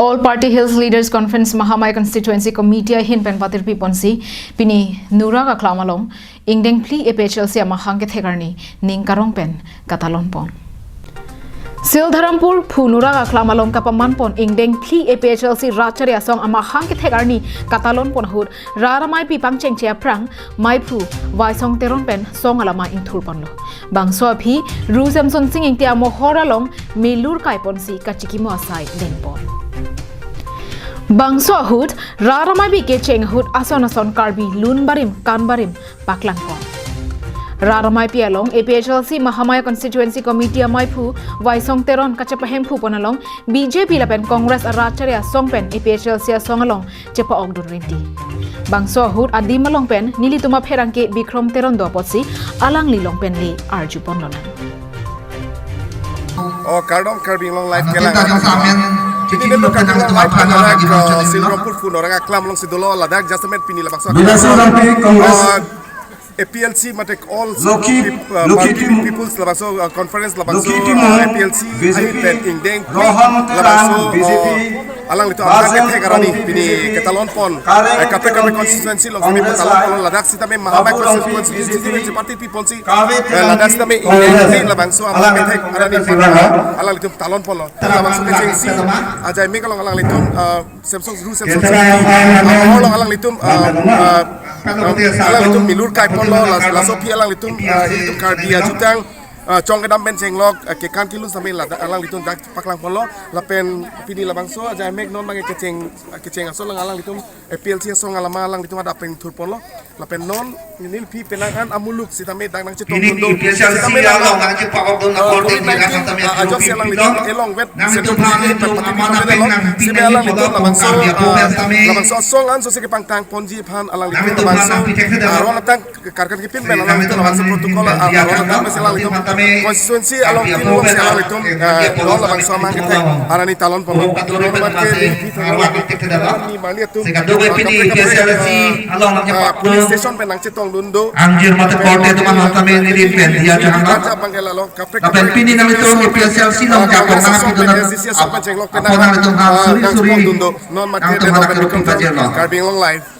All Party Hills Leaders Conference Mahamai Constituency Committee hin pen patir pi ponsi pini nura ka klamalong ingdeng pli epechel sia mahang ke thegarni ning karong pen katalon pon Sildharampur phunura ka klamalong ka paman pon ingdeng pli epechel si rachari asong ama hang ke thegarni katalon pon hur raramai pi pangcheng chia prang mai phu wai song teron pen song alama ing thur pon lo bangso phi ruzam son sing ing tia mo horalong milur kai pon si kachiki mo asai den pon Bangso ahut raramai bi ke cheng hut ason karbi lun barim kan barim paklang pon raramai pi along APHLC Mahamaya Constituency Committee amai phu waisong teron kachapahem phu ponalong BJP lapen Congress aracharya songpen APHLC songalong chepa ogdun rinti bangso ahut adimalong pen nilituma pherangke bikrom teron do potsi alang lilong pen le arju ponlolan kardom karbing long life kelang Ini dia bukan dengan live anak Sildharampur pun orang aklam long sidolo ladak justament pini labak APLC matek all people's labakso conference labakso APLC pen ingdeng labakso alang itu angkat karani pini ketalon pon KPK constituency long sini ketalon pon ladak sita me Mahamai constituency party people si ladak sita me ingdeng labakso alang ketek karani pini alang itu talon pon labakso keceng si ajai me kalau alang itu Samsung alang itu alang itu milur kai pon lo laso pi alang itu kardia jutang chong kedam ben senglok ke kan kilu sampai alang itu dak paklang pon lo lapen pini labangso aja mek non bang keceng aso lang alang itu APLC so ngalama alang itu ada pen tur pon lo lapen non nil pi penangan amuluk sitame dak nang cetong dondo sitame alang nang ci pakok don akorde ni kan tame ajo selang itu elong wet setu sime alang itu labangso song an so se ke pangtang ponji phan alang itu labangso ron tang karkan ke pin alang itu labangso protokol ron tang selang itu konstituensi along timur selang itu ron labangso mang ke arani talon pon ni mali itu police station penang cetong dundo anjir mata korte teman tame ni pen dia jangan kapen pini nami to APLC long japong nang pitu na apa ceng lok penang suri non mat ke karbing long life